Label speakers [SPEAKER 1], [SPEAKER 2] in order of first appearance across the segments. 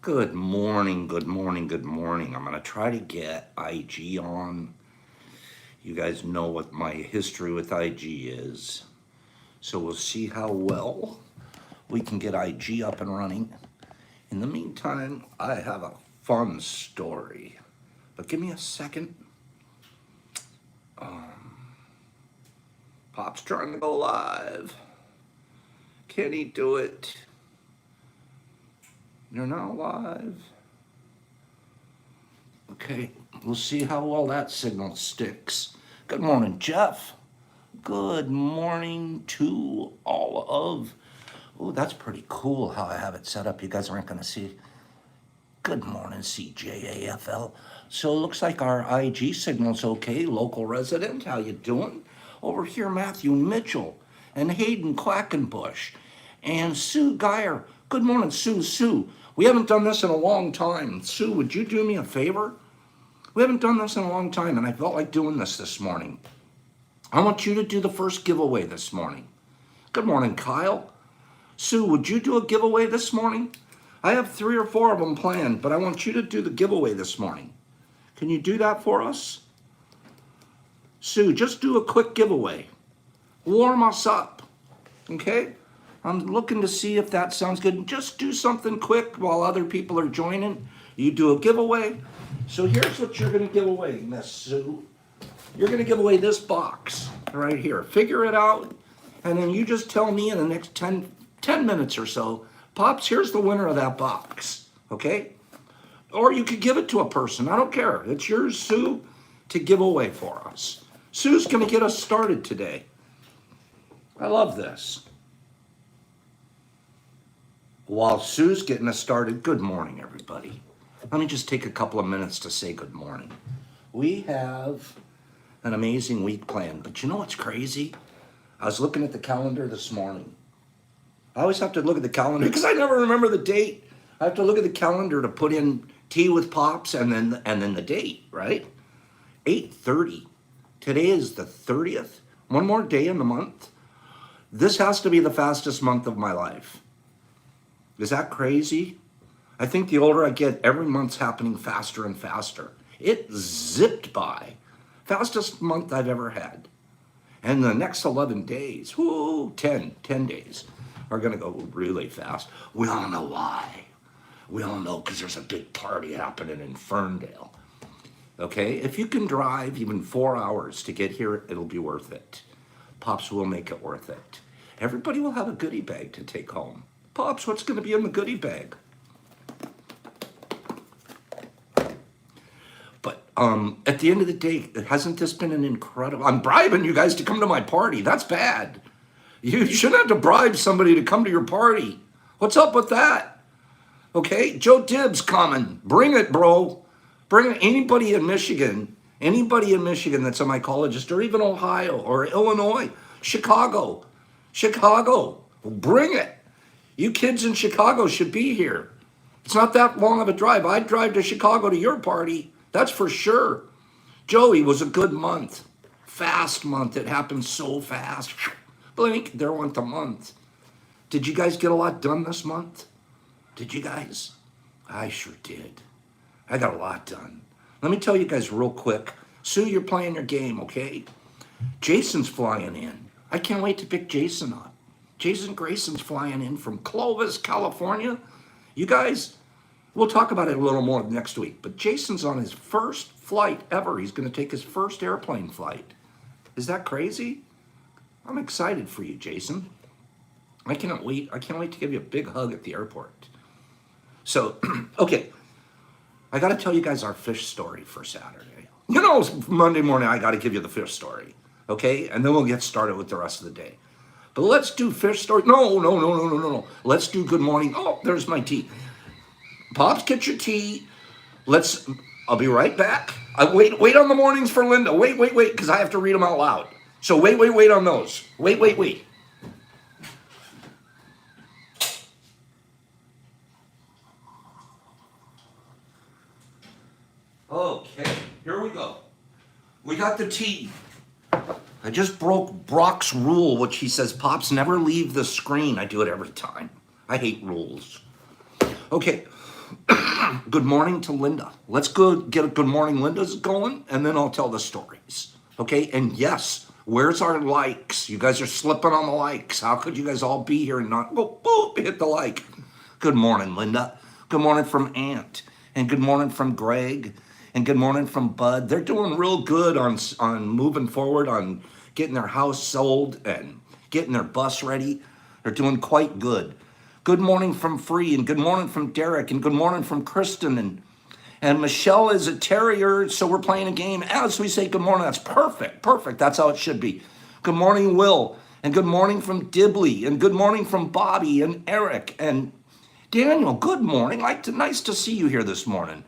[SPEAKER 1] Good morning, good morning, good morning. I'm going to try to get IG on. You guys know what my history with IG is. So we'll see how well we can get IG up and running. In the meantime, I have a fun story. But give me a second. Pop's trying to go live. Can he do it? You're not live. Okay, we'll see how well that signal sticks. Good morning, Jeff. Good morning to all of... Oh, that's pretty cool how I have it set up. You guys aren't going to see. Good morning, CJAFL. So it looks like our IG signal's okay. Local resident, how you doing? Over here, Matthew Mitchell and Hayden Quackenbush and Sue Geyer. Good morning, Sue. We haven't done this in a long time. Sue, would you do me a favor? We haven't done this in a long time, and I felt like doing this morning. I want you to do the first giveaway this morning. Good morning, Kyle. Sue, would you do a giveaway this morning? I have 3 or 4 of them planned, but I want you to do the giveaway this morning. Can you do that for us? Sue, just do a quick giveaway. Warm us up, okay? I'm looking to see if that sounds good. Just do something quick while other people are joining. You do a giveaway. So here's what you're going to give away, Miss Sue. You're going to give away this box right here. Figure it out, and then you just tell me in the next 10 minutes or so, Pops, here's the winner of that box, okay? Or you could give it to a person. I don't care. It's yours, Sue, to give away for us. Sue's going to get us started today. I love this. While Sue's getting us started, good morning, everybody. Let me just take a couple of minutes to say good morning. We have an amazing week planned, but you know what's crazy? I was looking at the calendar this morning. I always have to look at the calendar because I never remember the date. I have to look at the calendar to put in Tea with Pops and then the date, right? 8:30. Today is the 30th. One more day in the month. This has to be the fastest month of my life. Is that crazy? I think the older I get, every month's happening faster and faster. It zipped by. Fastest month I've ever had. And the next 11 days, 10 days are going to go really fast. We all know why. We all know because there's a big party happening in Ferndale. Okay? If you can drive even 4 hours to get here, it'll be worth it. Pops will make it worth it. Everybody will have a goodie bag to take home. Pops, what's going to be in the goodie bag? But at the end of the day, hasn't this been an incredible... I'm bribing you guys to come to my party. That's bad. You shouldn't have to bribe somebody to come to your party. What's up with that? Okay, Joe Dibbs coming. Bring it, bro. Bring it. Anybody in Michigan that's a mycologist, or even Ohio, or Illinois, Chicago, bring it. You kids in Chicago should be here. It's not that long of a drive. I'd drive to Chicago to your party. That's for sure. Joey, was a good month. Fast month. It happened so fast. Blink, there went a month. Did you guys get a lot done this month? Did you guys? I sure did. I got a lot done. Let me tell you guys real quick. Sue, you're playing your game, okay? Jason's flying in. I can't wait to pick Jason up. Jason Grayson's flying in from Clovis, California. You guys, we'll talk about it a little more next week, but Jason's on his first flight ever. He's going to take his first airplane flight. Is that crazy? I'm excited for you, Jason. I can't wait to give you a big hug at the airport. So, okay, I got to tell you guys our fish story for Saturday. You know, Monday morning, I got to give you the fish story, okay? And then we'll get started with the rest of the day. But let's do fish story. No. Let's do good morning. Oh, there's my tea. Pops, get your tea. I'll be right back. Wait on the mornings for Linda. Wait, because I have to read them out loud. So wait on those. Wait. Okay, here we go. We got the tea. I just broke Brock's rule, which he says, Pops, never leave the screen. I do it every time. I hate rules. Okay, Good morning to Linda. Let's go get a good morning Linda's going, and then I'll tell the stories. Okay, and yes, where's our likes? You guys are slipping on the likes. How could you guys all be here and not go boop, hit the like? Good morning, Linda. Good morning from Aunt, and good morning from Greg, and good morning from Bud. They're doing real good on moving forward, on getting their house sold and getting their bus ready. They're doing quite good. Good morning from Free, and good morning from Derek, and good morning from Kristen, and Michelle is a terrier, so we're playing a game as we say good morning. That's perfect, perfect. That's how it should be. Good morning, Will, and good morning from Dibley, and good morning from Bobby and Eric and Daniel. Good morning. Nice to see you here this morning.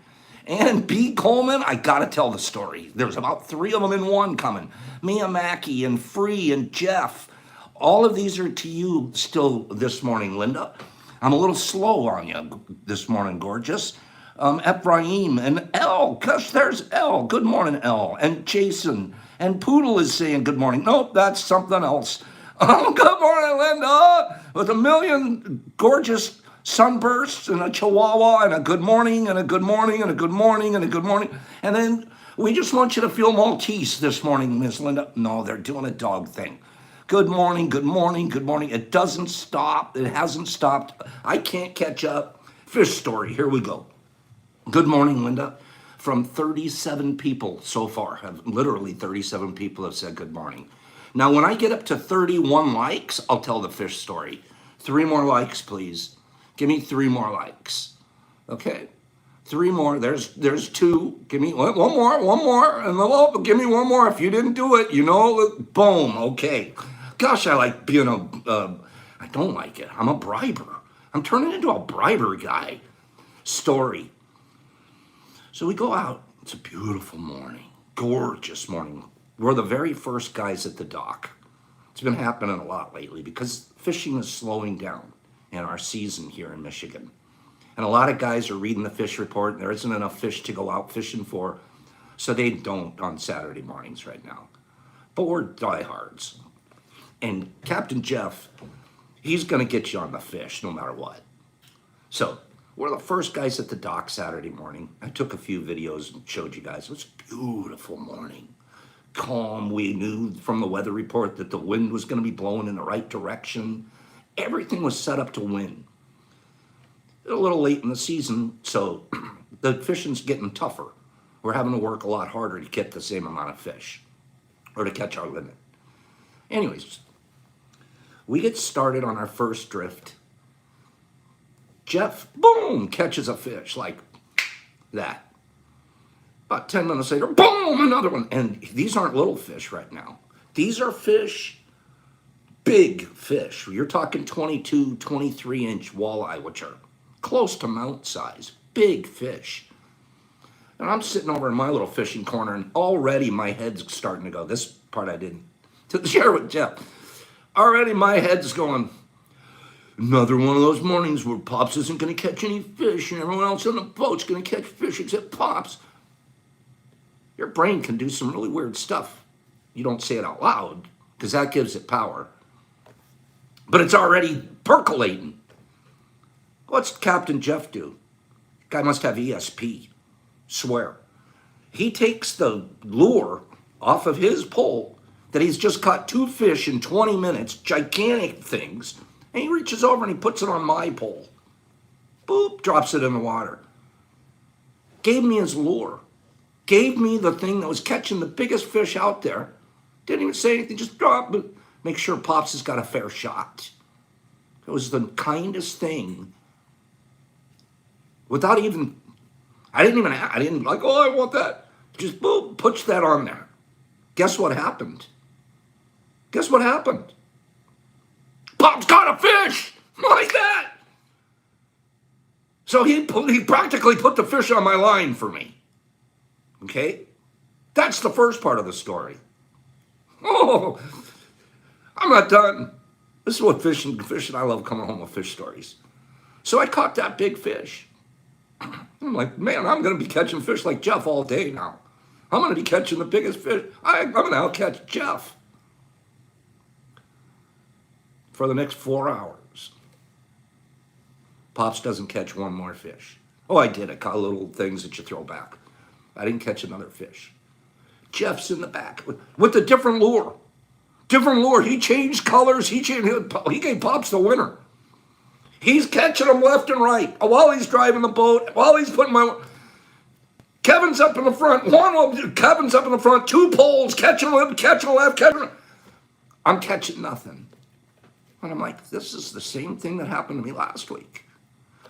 [SPEAKER 1] And B. Coleman, I gotta tell the story. There's about 3 of them in one coming. Mia Mackey and Free and Jeff. All of these are to you still this morning, Linda. I'm a little slow on you this morning, gorgeous. Ephraim and Elle. Gosh, there's Elle. Good morning, Elle. And Jason. And Poodle is saying good morning. Nope, that's something else. Good morning, Linda. With a million gorgeous sunbursts and a chihuahua and a good morning and a good morning and a good morning and a good morning. And then we just want you to feel Maltese this morning, Miss Linda. No, they're doing a dog thing. Good morning, good morning, good morning. It doesn't stop. It hasn't stopped. I can't catch up. Fish story. Here we go. Good morning, Linda. From 37 people so far. Literally 37 people have said good morning. Now, when I get up to 31 likes, I'll tell the fish story. 3 more likes, please. Give me 3 more likes. Okay. 3 more. There's 2. Give me one more. And oh, give me 1 more. If you didn't do it, boom. Okay. Gosh, I like being I don't like it. I'm a briber. I'm turning into a briber guy. Story. So we go out. It's a beautiful morning. Gorgeous morning. We're the very first guys at the dock. It's been happening a lot lately because fishing is slowing down in our season here in Michigan. And a lot of guys are reading the fish report, and there isn't enough fish to go out fishing for, so they don't on Saturday mornings right now. But we're diehards. And Captain Jeff, he's going to get you on the fish no matter what. So we're the first guys at the dock Saturday morning. I took a few videos and showed you guys. It was a beautiful morning. Calm. We knew from the weather report that the wind was going to be blowing in the right direction. Everything was set up to win. A little late in the season, so the fishing's getting tougher. We're having to work a lot harder to get the same amount of fish or to catch our limit. Anyways, we get started on our first drift. Jeff, boom, catches a fish like that. About 10 minutes later, boom, another one. And these aren't little fish right now. These are fish, big fish. You're talking 22, 23-inch walleye, which are close to mount size, big fish. And I'm sitting over in my little fishing corner, and already my head's starting to go. This part I didn't share with Jeff. Already my head's going, another one of those mornings where Pops isn't going to catch any fish, and everyone else on the boat's going to catch fish except Pops. Your brain can do some really weird stuff. You don't say it out loud, because that gives it power. But it's already percolating. What's Captain Jeff do? Guy must have ESP. Swear. He takes the lure off of his pole that he's just caught 2 fish in 20 minutes, gigantic things, and he reaches over and he puts it on my pole. Boop, drops it in the water. Gave me his lure. Gave me the thing that was catching the biggest fish out there. Didn't even say anything, just drop it. Make sure Pops has got a fair shot. It was the kindest thing. Without even, I didn't like, oh, I want that. Just boom, puts that on there. Guess what happened? Guess what happened? Pop's caught a fish like that. So he practically put the fish on my line for me. Okay? That's the first part of the story. Oh, I'm not done. This is what fishing, I love coming home with fish stories. So I caught that big fish. I'm like, man, I'm going to be catching fish like Jeff all day now. I'm going to be catching the biggest fish. I'm going to outcatch Jeff for the next 4 hours. Pops doesn't catch one more fish. Oh, I did. I caught little things that you throw back. I didn't catch another fish. Jeff's in the back with a different lure. Different lure. He changed colors. He gave Pops the winner. He's catching them left and right while he's driving the boat, while he's putting Kevin's up in the front. Kevin's up in the front. 2 poles, catching left, catching. I'm catching nothing. And I'm like, this is the same thing that happened to me last week.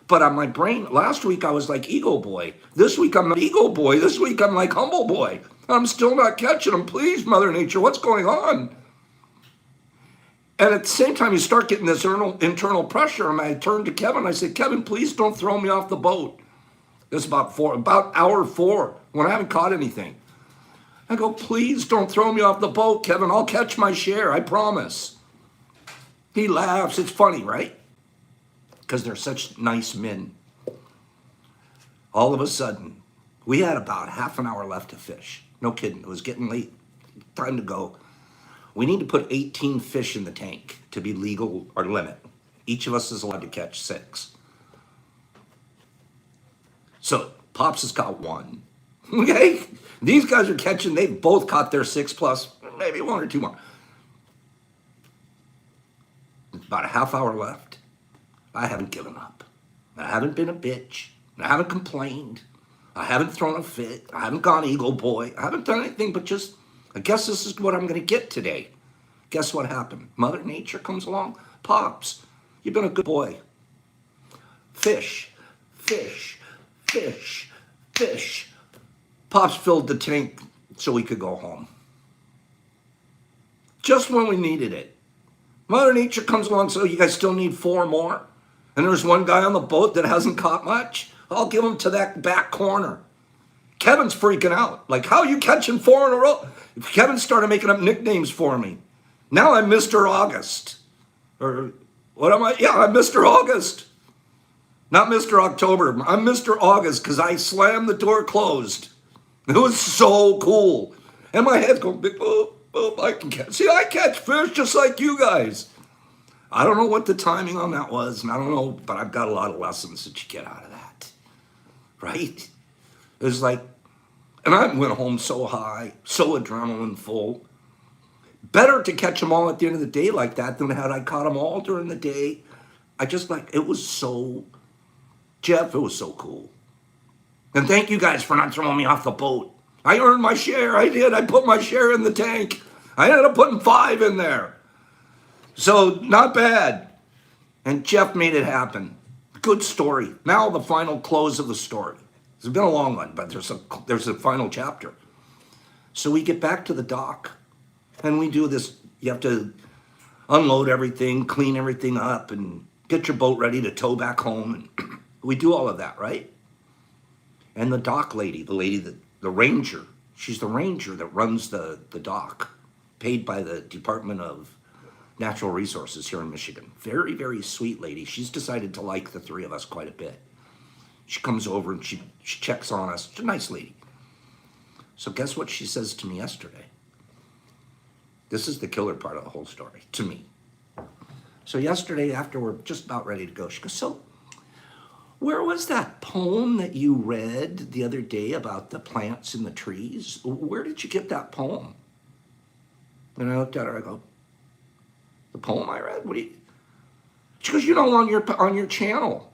[SPEAKER 1] But on my brain, last week I was like ego boy. This week I'm not ego boy. This week I'm like humble boy. I'm still not catching them. Please, Mother Nature, what's going on? And at the same time, you start getting this internal pressure. And I turned to Kevin. I said, Kevin, please don't throw me off the boat. This is about hour 4, when I haven't caught anything. I go, please don't throw me off the boat, Kevin. I'll catch my share, I promise. He laughs. It's funny, right? Because they're such nice men. All of a sudden, we had about half an hour left to fish. No kidding. It was getting late. Time to go. We need to put 18 fish in the tank to be legal or limit. Each of us is allowed to catch 6. So Pops has caught 1. Okay? These guys are catching, they've both caught their 6 plus, maybe 1 or 2 more. About a half hour left. I haven't given up. I haven't been a bitch. I haven't complained. I haven't thrown a fit. I haven't gone ego boy. I haven't done anything but just, I guess this is what I'm going to get today. Guess what happened? Mother Nature comes along. Pops, you've been a good boy. Fish, fish, fish, fish. Pops filled the tank so we could go home. Just when we needed it. Mother Nature comes along, so you guys still need 4 more? And there's one guy on the boat that hasn't caught much? I'll give him to that back corner. Kevin's freaking out. Like, how are you catching 4 in a row? Kevin started making up nicknames for me. Now I'm Mr. August. Or what am I? Yeah, I'm Mr. August. Not Mr. October. I'm Mr. August because I slammed the door closed. It was so cool. And my head's going, boop, boop, I can catch. See, I catch fish just like you guys. I don't know what the timing on that was, and I don't know, but I've got a lot of lessons that you get out of that. Right? It was like, and I went home so high, so adrenaline full. Better to catch them all at the end of the day like that than had I caught them all during the day. I just like, it was so, Jeff, it was so cool. And thank you guys for not throwing me off the boat. I earned my share. I did. I put my share in the tank. I ended up putting 5 in there. So not bad. And Jeff made it happen. Good story. Now the final close of the story. It's been a long one, but there's a final chapter. So we get back to the dock and we do this. You have to unload everything, clean everything up, and get your boat ready to tow back home. And we do all of that, right? And the dock lady, the ranger, she's the ranger that runs the dock, paid by the Department of Natural Resources here in Michigan. Very, very sweet lady. She's decided to like the 3 of us quite a bit. She comes over and she checks on us. She's a nice lady. So guess what she says to me yesterday? This is the killer part of the whole story, to me. So yesterday, after we're just about ready to go, she goes, so where was that poem that you read the other day about the plants and the trees? Where did you get that poem? And I looked at her, I go, the poem I read? What do you? She goes, on your channel.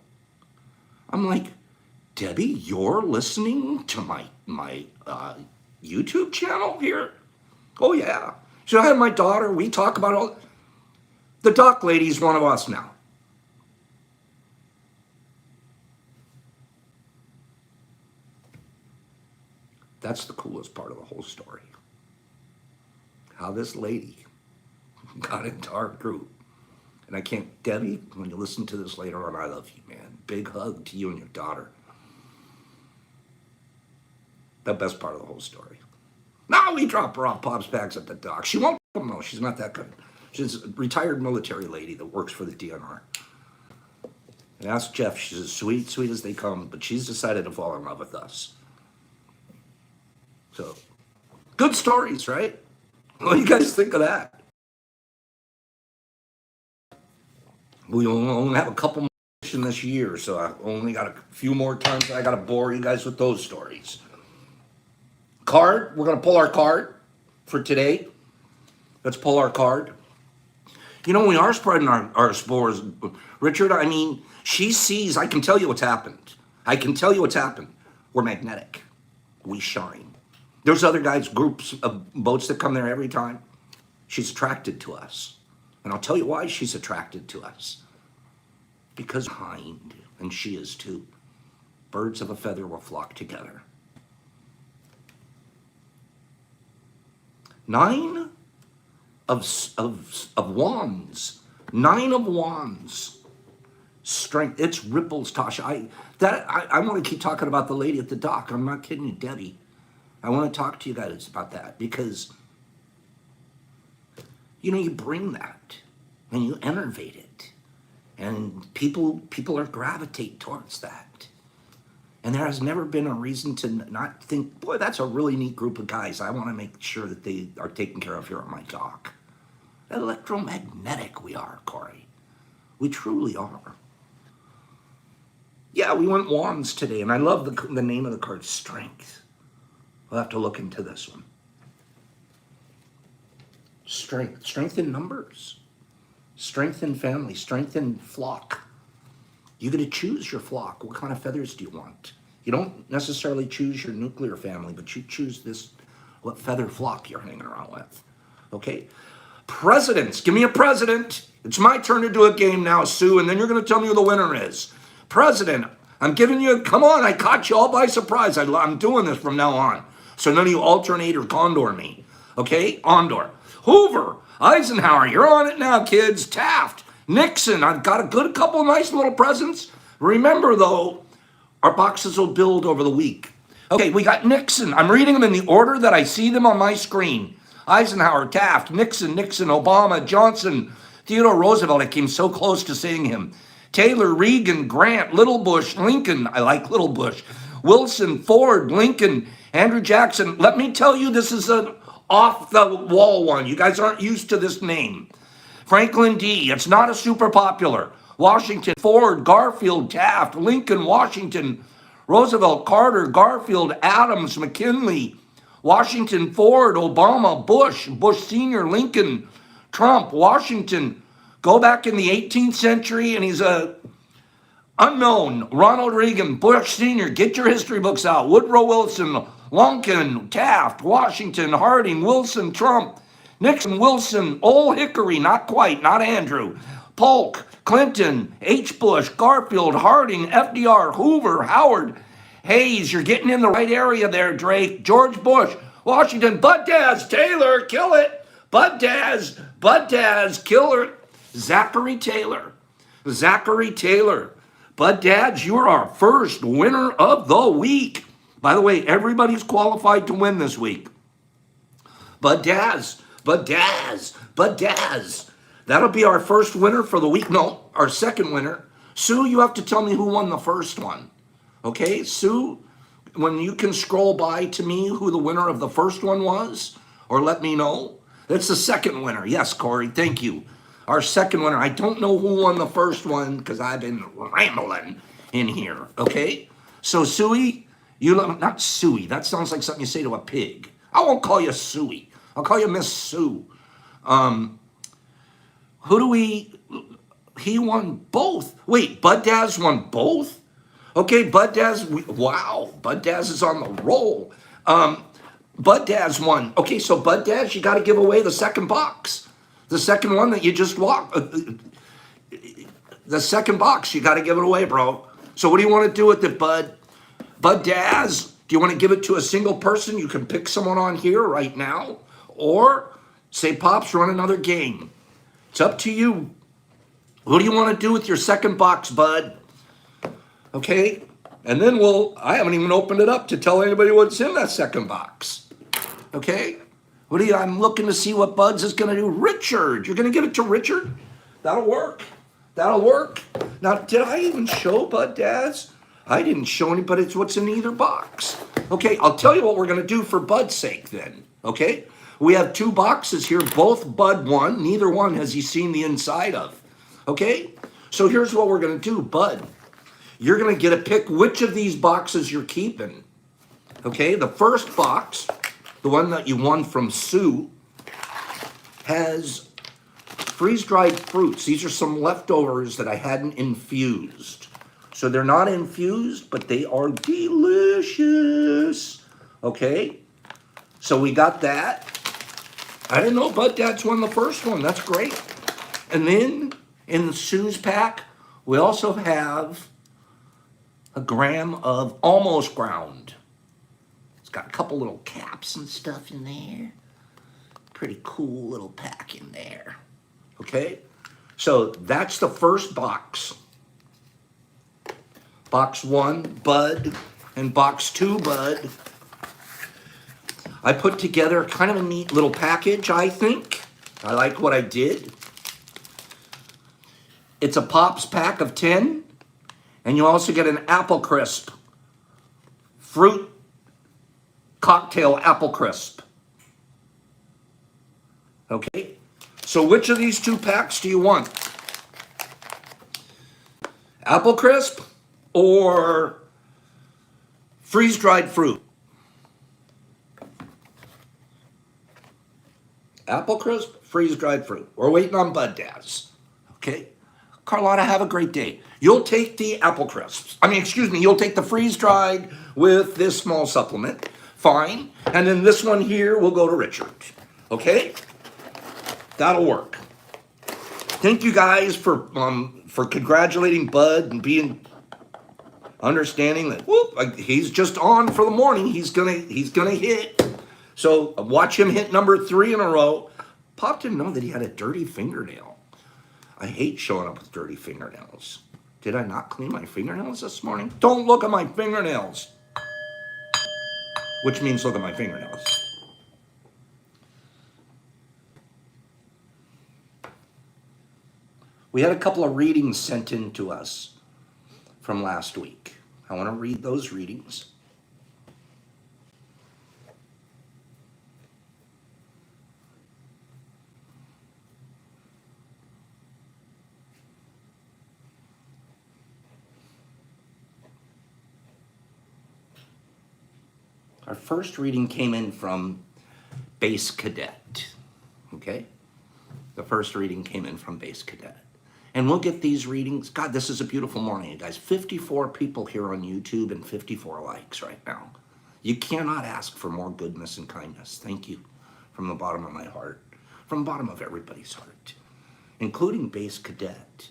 [SPEAKER 1] I'm like, Debbie, you're listening to my YouTube channel here? Oh yeah. So I had my daughter, we talk about all. The dock lady's one of us now. That's the coolest part of the whole story. How this lady got into our group. And I can't, Debbie, when you listen to this later on, I love you, man. Big hug to you and your daughter. The best part of the whole story. Now we drop her off Pop's bags at the dock. She won't know. She's not that good. She's a retired military lady that works for the DNR. And ask Jeff, she's as sweet as they come, but she's decided to fall in love with us. So, good stories, right? What do you guys think of that? We only have a couple more finishing this year, so I only got a few more times I got to bore you guys with those stories. Card, we're going to pull our card for today. Let's pull our card. You know, we are spreading our spores. Richard, I mean, she sees, I can tell you what's happened. I can tell you what's happened. We're magnetic. We shine. There's other guys, groups of boats that come there every time. She's attracted to us. And I'll tell you why she's attracted to us. Because behind, and she is too. Birds of a feather will flock together. 9 of wands. 9 of wands. Strength. It's ripples, Tasha. I want to keep talking about the lady at the dock. I'm not kidding you, Debbie. I want to talk to you guys about that because, you know, you bring that and you enervate it. And people are gravitate towards that. And there has never been a reason to not think, boy, that's a really neat group of guys. I want to make sure that they are taken care of here at my dock. Electromagnetic we are, Corey. We truly are. Yeah, we went wands today, and I love the name of the card, Strength. We'll have to look into this one. Strength. Strength in numbers. Strength in family. Strength in flock. You get to choose your flock. What kind of feathers do you want? You don't necessarily choose your nuclear family, but you choose what feather flock you're hanging around with. Okay? Presidents. Give me a president. It's my turn to do a game now, Sue, and then you're going to tell me who the winner is. President. I'm giving you, come on, I caught you all by surprise. I'm doing this from now on. So none of you alternate or condor me. Okay? Ondor. Hoover. Eisenhower. You're on it now, kids. Taft. Nixon. I've got a good couple of nice little presents. Remember, though, our boxes will build over the week. Okay, we got Nixon. I'm reading them in the order that I see them on my screen. Eisenhower, Taft, Nixon, Obama, Johnson, Theodore Roosevelt. I came so close to saying him. Taylor, Reagan, Grant, Little Bush, Lincoln. I like Little Bush. Wilson, Ford, Lincoln, Andrew Jackson. Let me tell you, this is an off-the-wall one. You guys aren't used to this name. Franklin D. It's not a super popular. Washington, Ford, Garfield, Taft, Lincoln, Washington, Roosevelt, Carter, Garfield, Adams, McKinley, Washington, Ford, Obama, Bush Sr., Lincoln, Trump, Washington. Go back in the 18th century, and he's a unknown. Ronald Reagan, Bush Sr., get your history books out. Woodrow Wilson, Lincoln, Taft, Washington, Harding, Wilson, Trump, Nixon, Wilson, Old Hickory, not quite, not Andrew, Polk, Clinton, H. Bush, Garfield, Harding, FDR, Hoover, Howard, Hayes. You're getting in the right area there, Drake. George Bush, Washington, Bud Daz, Taylor, kill it. Bud Daz, killer. Zachary Taylor. Bud Daz, you're our first winner of the week. By the way, everybody's qualified to win this week. Bud Daz. That'll be our first winner for the week. No, our second winner. Sue, you have to tell me who won the first one. Okay, Sue, when you can scroll by to me who the winner of the first one was, or let me know. That's the second winner. Yes, Corey, thank you. Our second winner. I don't know who won the first one because I've been rambling in here. Okay, so Suey, not Suey. That sounds like something you say to a pig. I won't call you Suey. I'll call you Miss Sue. He won both. Wait, Bud Daz won both? Okay, Bud Daz, wow, Bud Daz is on the roll. Bud Daz won. Okay, so Bud Daz, you got to give away the second box. The second one that you just walked. The second box, you got to give it away, bro. So what do you want to do with it, Bud? Bud Daz, do you want to give it to a single person? You can pick someone on here right now. Or say, Pops, run another game. It's up to you. What do you want to do with your second box, Bud? Okay, and then I haven't even opened it up to tell anybody what's in that second box. Okay, I'm looking to see what Bud's is going to do. Richard, you're going to give it to Richard? That'll work. Now, did I even show Bud Daz? I didn't show anybody. It's what's in either box. Okay, I'll tell you what we're going to do for Bud's sake then. Okay, we have 2 boxes here. Both Bud won. Neither one has he seen the inside of. Okay, So here's what we're going to do, Bud. You're going to get to pick which of these boxes you're keeping. Okay, the first box, the one that you won from Sue, has freeze-dried fruits. These are some leftovers that I hadn't infused. So they're not infused, but they are delicious. Okay, so we got that. I didn't know Bud Dad's won the first one. That's great. And then in the Sue's pack, we also have a gram of almost ground. It's got a couple little caps and stuff in there. Pretty cool little pack in there. Okay, so that's the first box. Box 1, Bud, and box 2, Bud. I put together kind of a neat little package, I think. I like what I did. It's a Pops pack of 10, and you also get an Apple Crisp, fruit cocktail Apple Crisp. Okay, so which of these 2 packs do you want? Apple Crisp or freeze-dried fruit? Apple Crisp, freeze-dried fruit. We're waiting on Bud Daz. Okay? Carlotta, have a great day. You'll take the Apple Crisps. You'll take the freeze-dried with this small supplement. Fine. And then this one here will go to Richard. Okay? That'll work. Thank you guys for congratulating Bud and being understanding that he's just on for the morning. He's gonna hit. So watch him hit number 3 in a row. Pop didn't know that he had a dirty fingernail. I hate showing up with dirty fingernails. Did I not clean my fingernails this morning? Don't look at my fingernails. Which means look at my fingernails. We had a couple of readings sent in to us from last week. I want to read those readings. Our first reading came in from Base Cadet. Okay? The first reading came in from Base Cadet. And we'll get these readings. God, this is a beautiful morning, you guys. 54 people here on YouTube and 54 likes right now. You cannot ask for more goodness and kindness. Thank you from the bottom of my heart, from the bottom of everybody's heart, including Base Cadet.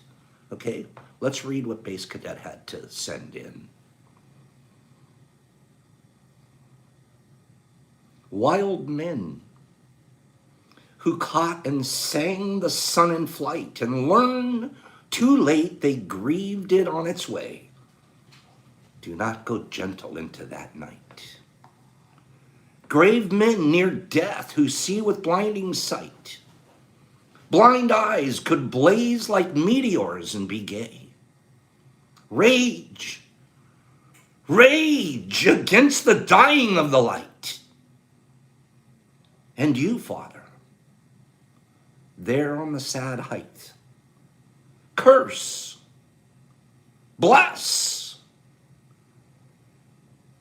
[SPEAKER 1] Okay, let's read what Base Cadet had to send in. Wild men who caught and sang the sun in flight and learned too late they grieved it on its way. Do not go gentle into that night. Grave men near death who see with blinding sight. Blind eyes could blaze like meteors and be gay. Rage, rage against the dying of the light. And you, Father, there on the sad height, curse, bless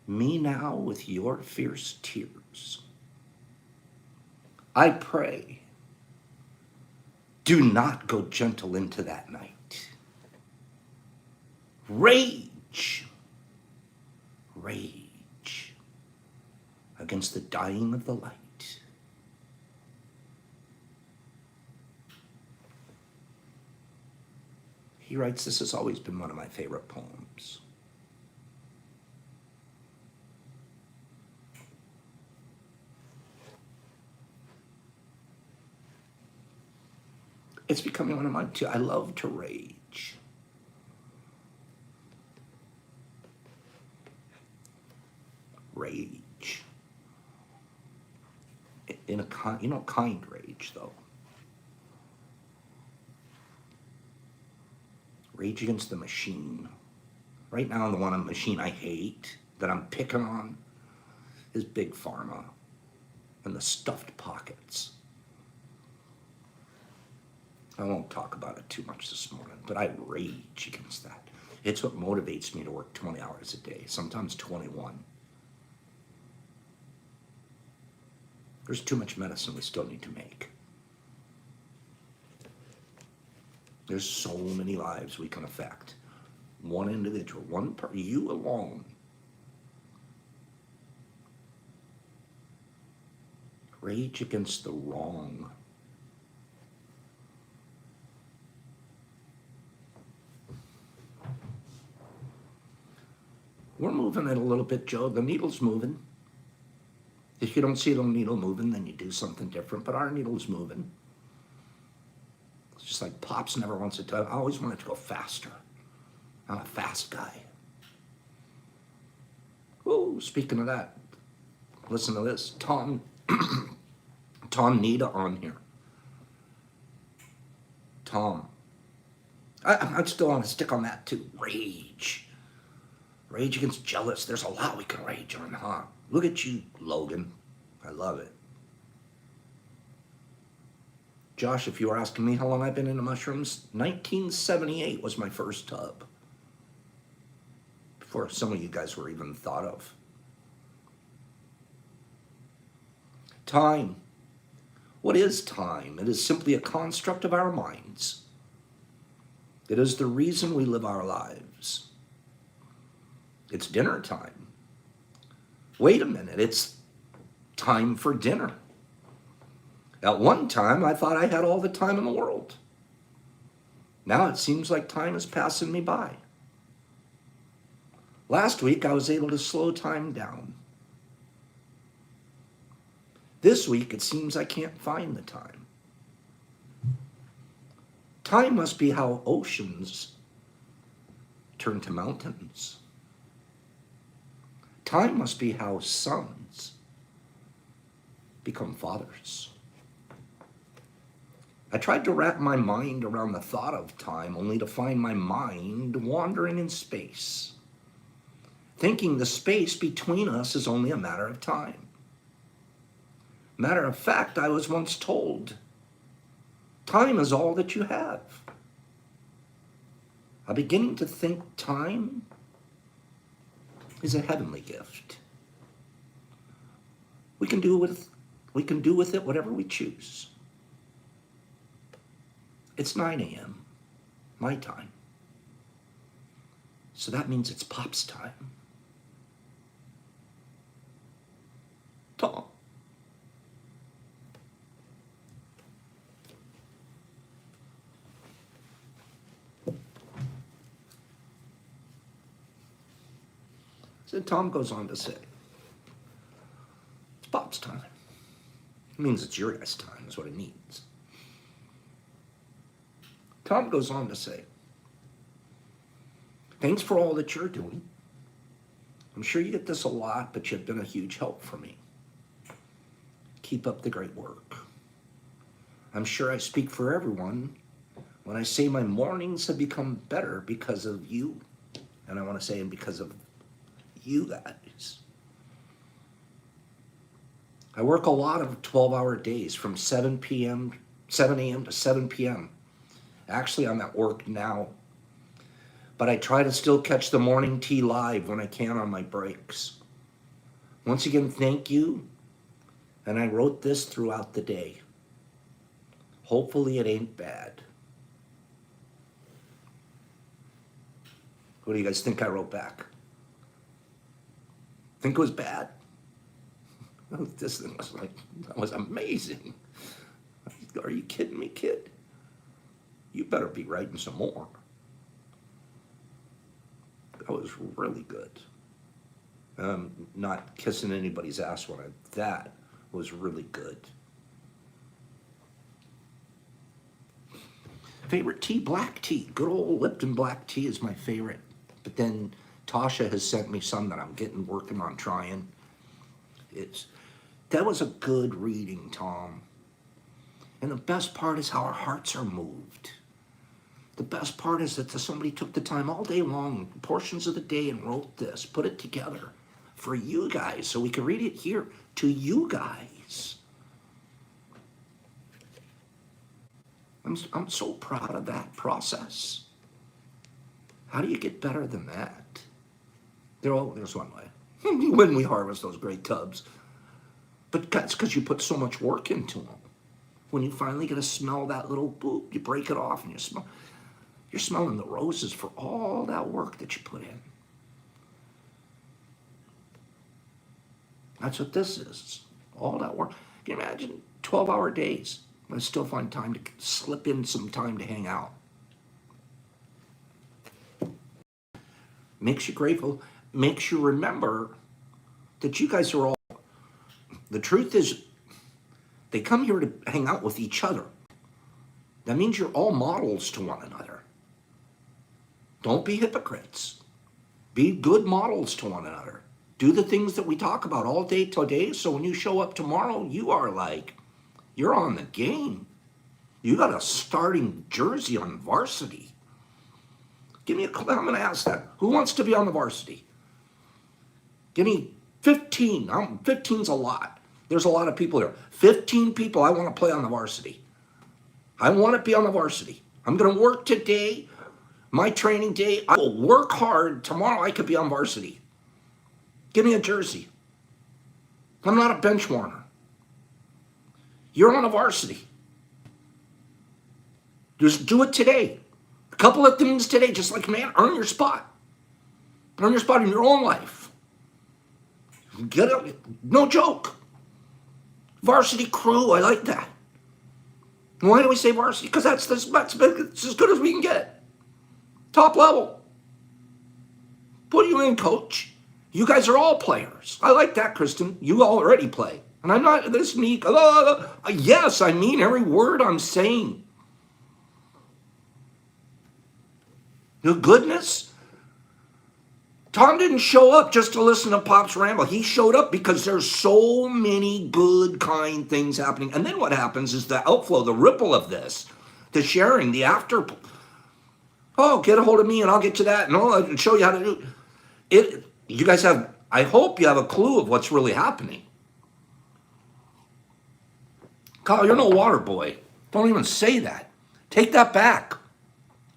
[SPEAKER 1] me now with your fierce tears. I pray, do not go gentle into that night. Rage, rage against the dying of the light. He writes, this has always been one of my favorite poems. It's becoming one of mine too. I love to rage. Rage. In a kind rage though. Rage Against the Machine. Right now, the one machine I hate, that I'm picking on, is Big Pharma and the stuffed pockets. I won't talk about it too much this morning, but I rage against that. It's what motivates me to work 20 hours a day, sometimes 21. There's too much medicine we still need to make. There's so many lives we can affect. One individual, you alone. Rage against the wrong. We're moving it a little bit, Joe. The needle's moving. If you don't see the needle moving, then you do something different, but our needle's moving. It's just like Pops never wants it to. I always wanted to go faster. I'm a fast guy. Oh, speaking of that, listen to this. Tom Nita on here. Tom. I still want to stick on that too. Rage. Rage against jealous. There's a lot we can rage on, huh? Look at you, Logan. I love it. Josh, if you were asking me how long I've been into mushrooms, 1978 was my first tub. Before some of you guys were even thought of. Time. What is time? It is simply a construct of our minds. It is the reason we live our lives. It's dinner time. Wait a minute, it's time for dinner. At one time, I thought I had all the time in the world. Now it seems like time is passing me by. Last week, I was able to slow time down. This week, it seems I can't find the time. Time must be how oceans turn to mountains. Time must be how sons become fathers. I tried to wrap my mind around the thought of time, only to find my mind wandering in space, thinking the space between us is only a matter of time. Matter of fact, I was once told, time is all that you have. I'm beginning to think time is a heavenly gift. We can do with it whatever we choose. It's 9 a.m., my time. So that means it's Pop's time. Tom. So Tom goes on to say, it's Pop's time. It means it's your guys' time, is what it means. Tom goes on to say, thanks for all that you're doing. I'm sure you get this a lot, but you've been a huge help for me. Keep up the great work. I'm sure I speak for everyone when I say my mornings have become better because of you. And I want to say, and because of you guys. I work a lot of 12-hour days from 7 a.m. to 7 p.m. Actually, I'm at work now, but I try to still catch the morning tea live when I can on my breaks. Once again, thank you, and I wrote this throughout the day. Hopefully it ain't bad. What do you guys think I wrote back? Think it was bad? This thing was like, that was amazing. Are you kidding me, kid? You better be writing some more. That was really good. Not kissing anybody's ass that was really good. Favorite tea? Black tea. Good old Lipton black tea is my favorite. But then Tasha has sent me some that I'm working on trying. That was a good reading, Tom. And the best part is how our hearts are moved. The best part is that somebody took the time all day long, portions of the day, and wrote this, put it together for you guys so we can read it here to you guys. I'm so proud of that process. How do you get better than that? There's one way. When we harvest those great tubs. But that's because you put so much work into them. When you finally get to smell that little boop, you break it off and you're smelling the roses for all that work that you put in. That's what this is. All that work. Can you imagine 12-hour days? I still find time to slip in some time to hang out. Makes you grateful. Makes you remember that you guys are all, the truth is, they come here to hang out with each other. That means you're all models to one another. Don't be hypocrites. Be good models to one another. Do the things that we talk about all day today, so when you show up tomorrow, you are like, you're on the game. You got a starting jersey on varsity. Give me I'm going to ask that. Who wants to be on the varsity? Give me 15. 15's a lot. There's a lot of people here. 15 people I want to play on the varsity. I want to be on the varsity. I'm going to work today, my training day. I will work hard. Tomorrow I could be on varsity. Give me a jersey. I'm not a bench warmer. You're on a varsity. Just do it today. A couple of things today, just like, man, earn your spot. Earn your spot in your own life. Get it? No joke. Varsity crew, I like that. Why do we say varsity? Because that's as good as we can get. Top level. Put you in, coach. You guys are all players. I like that, Kristen. You already play. And I'm not this meek. Yes, I mean every word I'm saying. The goodness. Tom didn't show up just to listen to Pop's ramble. He showed up because there's so many good, kind things happening. And then what happens is the outflow, the ripple of this, the sharing, the after. Oh, get a hold of me and I'll get you that. And I'll show you how to do it. You guys have, I hope you have a clue of what's really happening. Kyle, you're no water boy. Don't even say that. Take that back.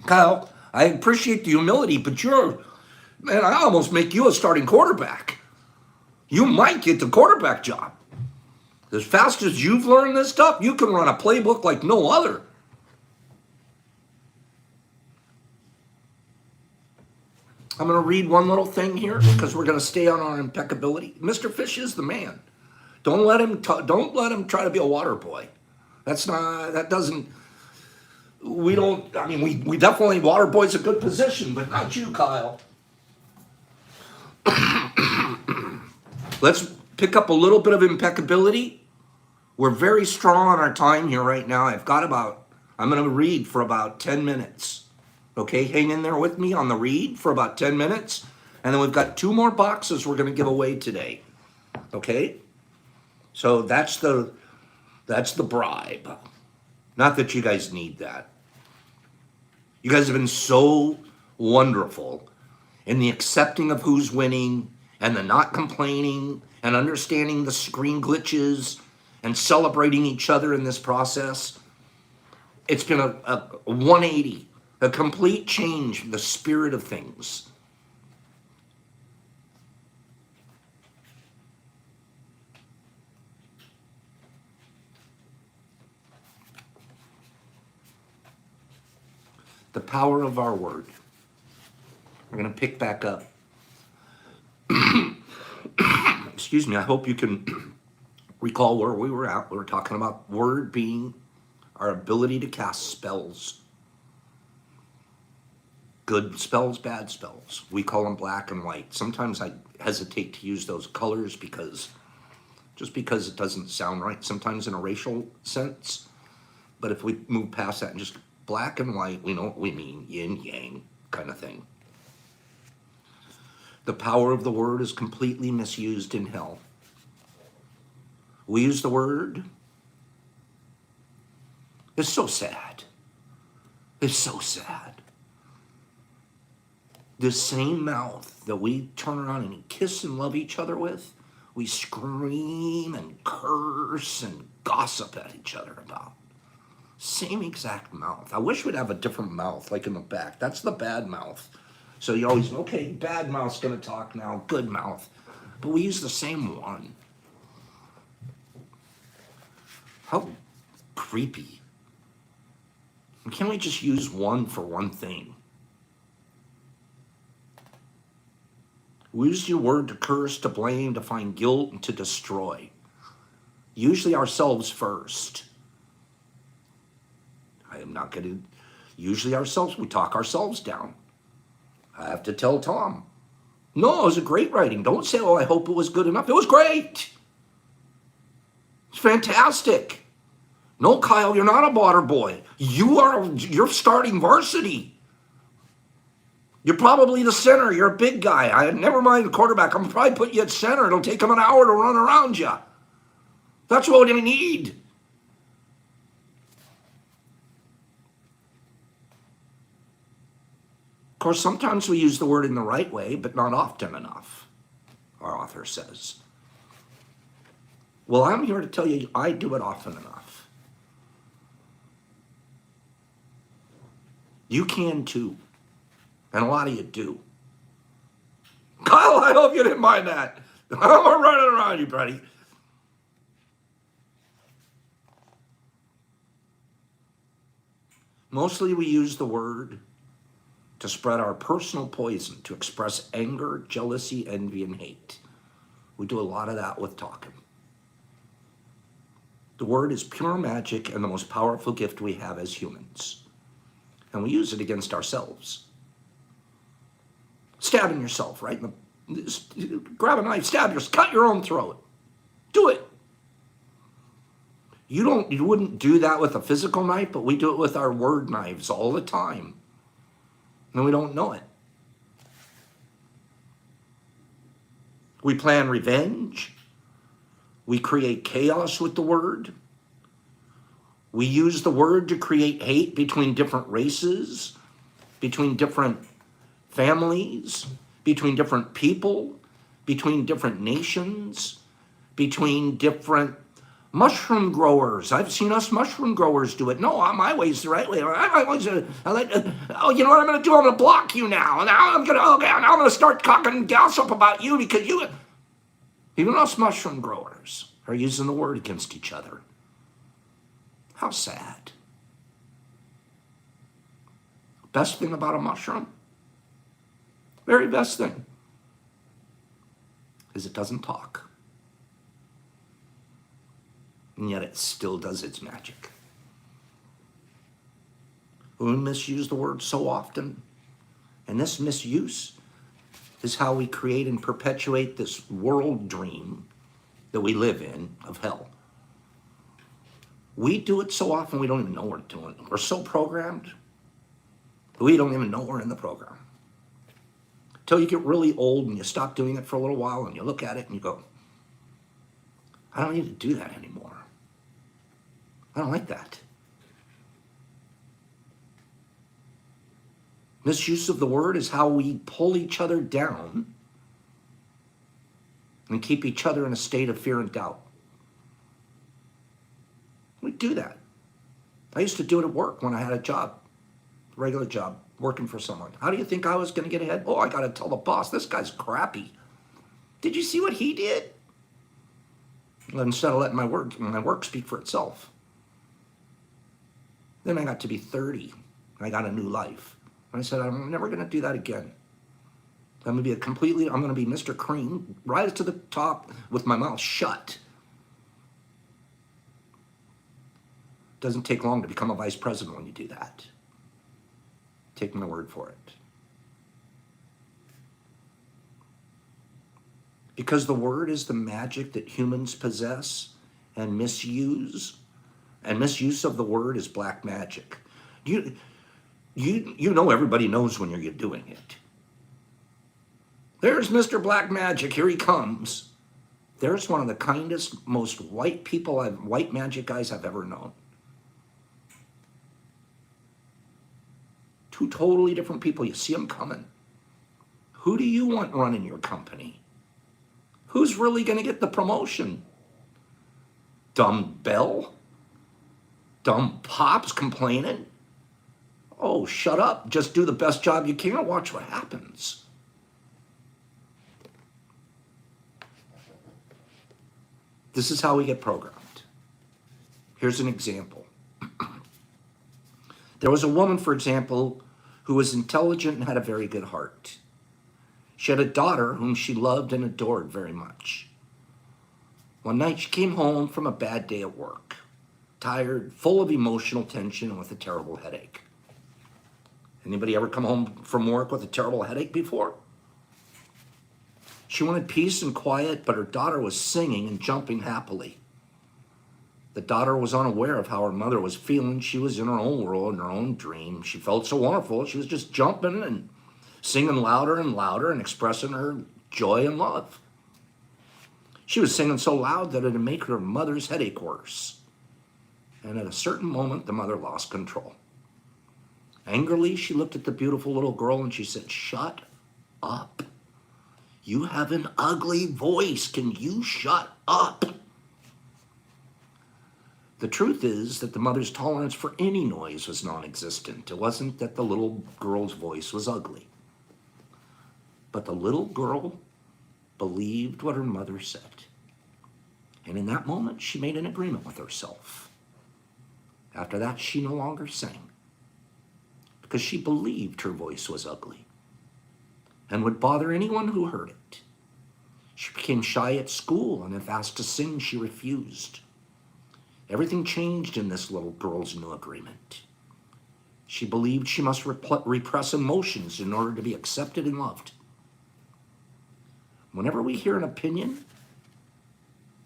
[SPEAKER 1] Kyle, I appreciate the humility, but man, I almost make you a starting quarterback. You might get the quarterback job. As fast as you've learned this stuff, you can run a playbook like no other. I'm going to read one little thing here because we're going to stay on our impeccability. Mr. Fish is the man. Don't let him try to be a water boy. We definitely, water boy's a good position, but not you, Kyle. Let's pick up a little bit of impeccability. We're very strong on our time here right now. I'm going to read for about 10 minutes. Okay, hang in there with me on the read for about 10 minutes. And then we've got 2 more boxes we're going to give away today. Okay? So that's the bribe. Not that you guys need that. You guys have been so wonderful in the accepting of who's winning and the not complaining and understanding the screen glitches and celebrating each other in this process. It's been a 180, a complete change in the spirit of things. The power of our word. We're going to pick back up. Excuse me, I hope you can recall where we were at. We were talking about word being our ability to cast spells. Good spells, bad spells. We call them black and white. Sometimes I hesitate to use those colors because it doesn't sound right, sometimes in a racial sense. But if we move past that and just black and white, we know what we mean, yin, yang kind of thing. The power of the word is completely misused in hell. We use the word. It's so sad. It's so sad. This same mouth that we turn around and kiss and love each other with, we scream and curse and gossip at each other about. Same exact mouth. I wish we'd have a different mouth, like in the back. That's the bad mouth. So you always, okay, bad mouth's gonna talk now, good mouth. But we use the same one. How creepy. Can't we just use one for one thing? We use your word to curse, to blame, to find guilt, and to destroy. Usually ourselves first. I am not going to, usually ourselves, we talk ourselves down. I have to tell Tom, no, it was a great writing. Don't say, oh, I hope it was good enough. It was great. It's fantastic. No, Kyle, you're not a water boy. You're starting varsity. You're probably the center. You're a big guy. Never mind the quarterback. I'm probably put you at center. It'll take him an hour to run around you. That's what we need. Of course, sometimes we use the word in the right way, but not often enough, our author says. Well, I'm here to tell you I do it often enough. You can too, and a lot of you do. Kyle, I hope you didn't mind that. I'm running around you, buddy. Mostly we use the word to spread our personal poison, to express anger, jealousy, envy, and hate. We do a lot of that with talking. The word is pure magic and the most powerful gift we have as humans. And we use it against ourselves. Stabbing yourself, right? Grab a knife, stab yourself, cut your own throat. Do it. You wouldn't do that with a physical knife, but we do it with our word knives all the time. And we don't know it. We plan revenge. We create chaos with the word. We use the word to create hate between different races, between different families, between different people, between different nations, between different mushroom growers. I've seen us mushroom growers do it. No, my way's the right way. Oh, you know what I'm going to do? I'm going to block you now. Now I'm going to start talking gossip about you because you... Even us mushroom growers are using the word against each other. How sad. Best thing about a mushroom, very best thing, is it doesn't talk. And yet it still does its magic. We misuse the word so often, and this misuse is how we create and perpetuate this world dream that we live in of hell. We do it so often we don't even know we're doing it. We're so programmed, we don't even know we're in the program. Until you get really old and you stop doing it for a little while and you look at it and you go, I don't need to do that anymore. I don't like that. Misuse of the word is how we pull each other down and keep each other in a state of fear and doubt. We do that. I used to do it at work when I had a job, a regular job, working for someone. How do you think I was going to get ahead? Oh, I got to tell the boss, this guy's crappy. Did you see what he did? Instead of letting my work speak for itself. Then I got to be 30. I got a new life. And I said, I'm never going to do that again. I'm going to be Mr. Cream, rise to the top with my mouth shut. Doesn't take long to become a vice president when you do that. Take my word for it. Because the word is the magic that humans possess and misuse. And misuse of the word is black magic. You know everybody knows when you're doing it. There's Mr. Black Magic, here he comes. There's one of the kindest, most white magic guys I've ever known. Two totally different people. You see them coming. Who do you want running your company? Who's really going to get the promotion? Dumbbell? Dumb pops complaining. Oh, shut up. Just do the best job you can and watch what happens. This is how we get programmed. Here's an example. There was a woman, for example, who was intelligent and had a very good heart. She had a daughter whom she loved and adored very much. One night she came home from a bad day at work, tired, full of emotional tension, and with a terrible headache. Anybody ever come home from work with a terrible headache before? She wanted peace and quiet, but her daughter was singing and jumping happily. The daughter was unaware of how her mother was feeling. She was in her own world, in her own dream. She felt so wonderful. She was just jumping and singing louder and louder and expressing her joy and love. She was singing so loud that it would make her mother's headache worse. And at a certain moment, the mother lost control. Angrily, she looked at the beautiful little girl and she said, "Shut up. You have an ugly voice. Can you shut up?" The truth is that the mother's tolerance for any noise was non-existent. It wasn't that the little girl's voice was ugly. But the little girl believed what her mother said. And in that moment, she made an agreement with herself. After that, she no longer sang because she believed her voice was ugly and would bother anyone who heard it. She became shy at school, and if asked to sing, she refused. Everything changed in this little girl's new agreement. She believed she must repress emotions in order to be accepted and loved. Whenever we hear an opinion,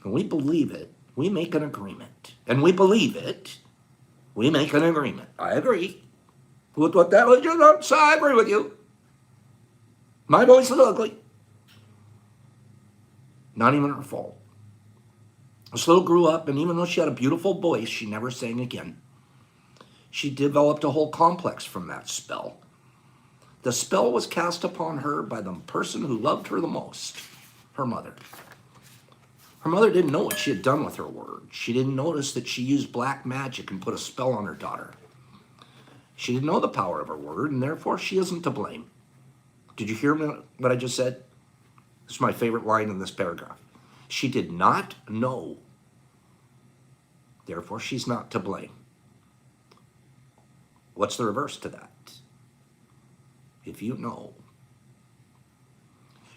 [SPEAKER 1] and we believe it, we make an agreement. And we believe it, we make an agreement. I agree with what that was just said. I agree with you. My voice is ugly. Not even her fault. This little grew up, and even though she had a beautiful voice, she never sang again. She developed a whole complex from that spell. The spell was cast upon her by the person who loved her the most, her mother. Her mother didn't know what she had done with her word. She didn't notice that she used black magic and put a spell on her daughter. She didn't know the power of her word, and therefore she isn't to blame. Did you hear what I just said? This is my favorite line in this paragraph. She did not know. Therefore, she's not to blame. What's the reverse to that? If you know.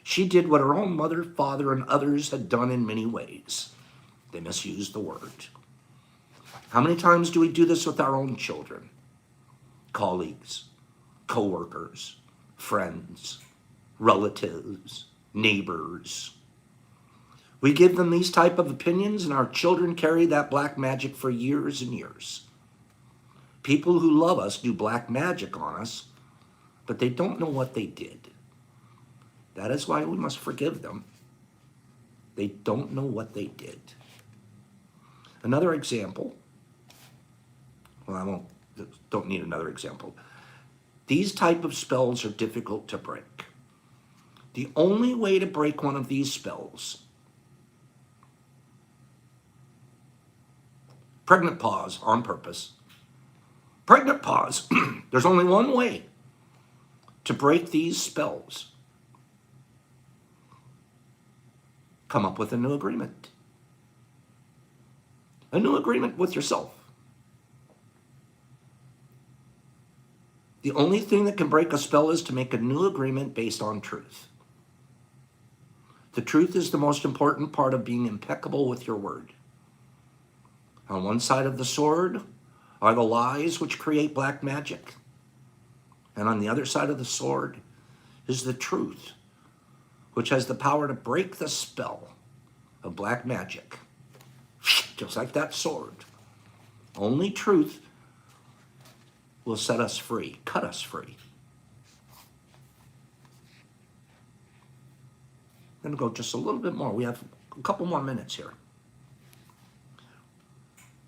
[SPEAKER 1] She did what her own mother, father, and others had done in many ways. They misused the word. How many times do we do this with our own children, colleagues, co-workers, friends, relatives, neighbors? We give them these type of opinions, and our children carry that black magic for years and years. People who love us do black magic on us, but they don't know what they did. That is why we must forgive them. They don't know what they did. Another example. Well, don't need another example. These type of spells are difficult to break. The only way to break one of these spells, pregnant pause on purpose. Pregnant pause. There's only one way to break these spells. Come up with a new agreement. A new agreement with yourself. The only thing that can break a spell is to make a new agreement based on truth. The truth is the most important part of being impeccable with your word. On one side of the sword are the lies which create black magic. And on the other side of the sword is the truth, which has the power to break the spell of black magic. Just like that sword. Only truth will set us free, cut us free. I'm going to go just a little bit more. We have a couple more minutes here.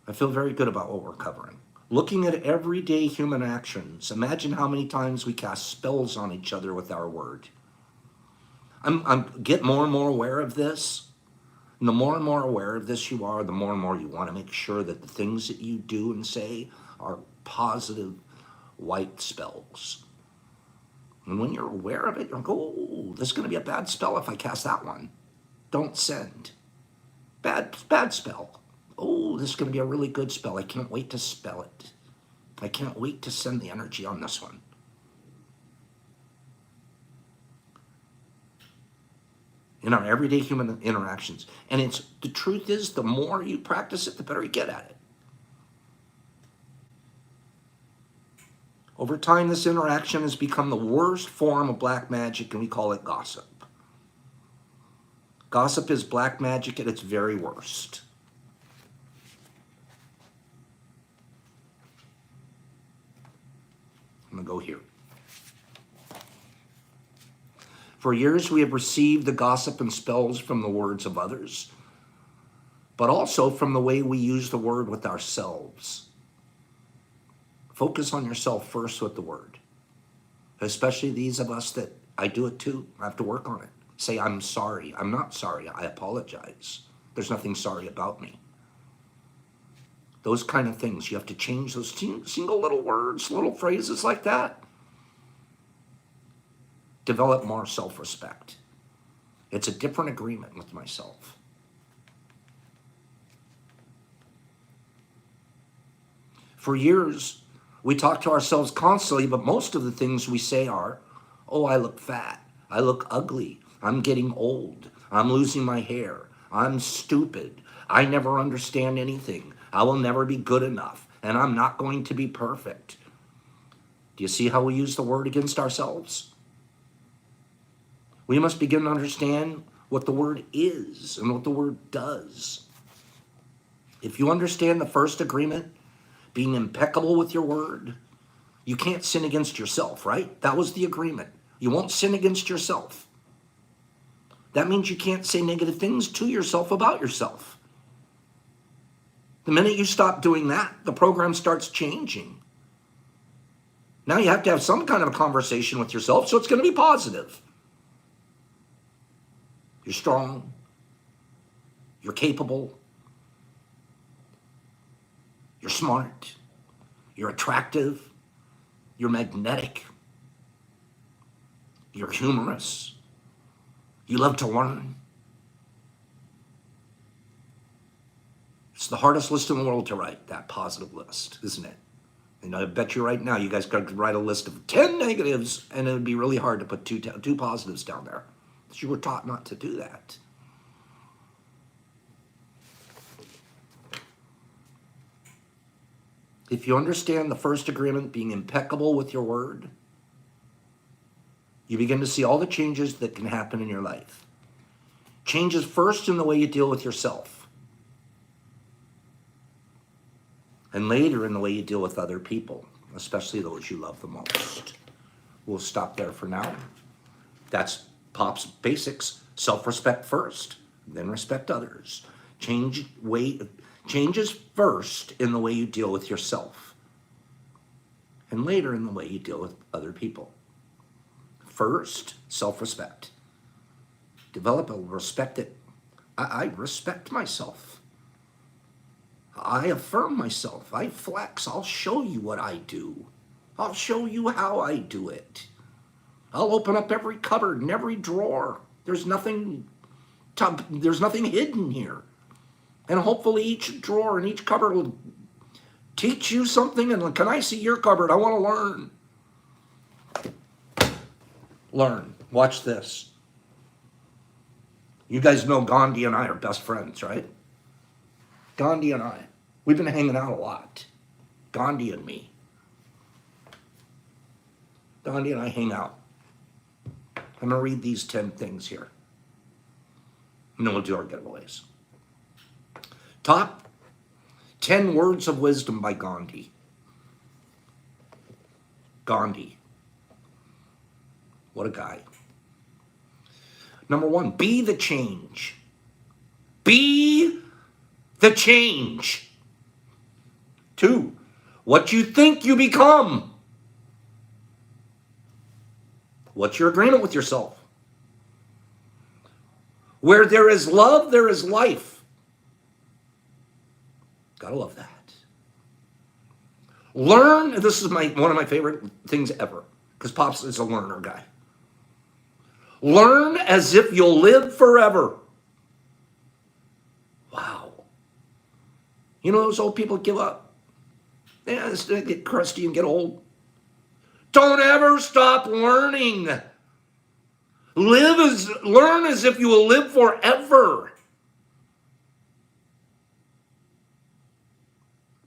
[SPEAKER 1] I feel very good about what we're covering. Looking at everyday human actions, imagine how many times we cast spells on each other with our word. I'm get more and more aware of this. And the more and more aware of this you are, the more and more you want to make sure that the things that you do and say are positive white spells. And when you're aware of it, you'll go, oh, this is going to be a bad spell if I cast that one. Don't send. Bad spell. Oh, this is going to be a really good spell. I can't wait to spell it. I can't wait to send the energy on this one. In our everyday human interactions. And the truth is, the more you practice it, the better you get at it. Over time, this interaction has become the worst form of black magic, and we call it gossip. Gossip is black magic at its very worst. I'm going to go here. For years, we have received the gossip and spells from the words of others, but also from the way we use the word with ourselves. Focus on yourself first with the word, especially these of us that I do it too. I have to work on it. Say, I'm sorry. I'm not sorry. I apologize. There's nothing sorry about me. Those kind of things. You have to change those single little words, little phrases like that. Develop more self-respect. It's a different agreement with myself. For years, we talk to ourselves constantly, but most of the things we say are, oh, I look fat. I look ugly. I'm getting old. I'm losing my hair. I'm stupid. I never understand anything. I will never be good enough. And I'm not going to be perfect. Do you see how we use the word against ourselves? We must begin to understand what the word is and what the word does. If you understand the first agreement, being impeccable with your word, you can't sin against yourself, right? That was the agreement. You won't sin against yourself. That means you can't say negative things to yourself about yourself. The minute you stop doing that, the program starts changing. Now you have to have some kind of a conversation with yourself, so it's going to be positive. You're strong. You're capable. You're smart. You're attractive. You're magnetic. You're humorous. You love to learn. It's the hardest list in the world to write, that positive list, isn't it? And I bet you right now, you guys got to write a list of 10 negatives, and it would be really hard to put two positives down there. Because you were taught not to do that. If you understand the first agreement, being impeccable with your word, you begin to see all the changes that can happen in your life. Changes first in the way you deal with yourself. And later in the way you deal with other people, especially those you love the most. We'll stop there for now. That's Pop's basics. Self-respect first, then respect others. Changes first in the way you deal with yourself, and later in the way you deal with other people. First, self-respect. Develop a respect that I respect myself. I affirm myself. I flex. I'll show you what I do. I'll show you how I do it. I'll open up every cupboard and every drawer. There's nothing hidden here. And hopefully each drawer and each cupboard will teach you something. And can I see your cupboard? I want to learn. Learn. Watch this. You guys know Gandhi and I are best friends, right? Gandhi and I. We've been hanging out a lot. Gandhi and me. Gandhi and I hang out. I'm going to read these 10 things here. And then we'll do our giveaways. Top 10 words of wisdom by Gandhi. Gandhi. What a guy. Number 1, be the change. Be the change. 2, what you think you become. What's your agreement with yourself? Where there is love, there is life. Gotta love that. Learn, this is one of my favorite things ever, because Pops is a learner guy. Learn as if you'll live forever. Wow. You know those old people give up? They get crusty and get old. Don't ever stop learning. Learn as if you will live forever.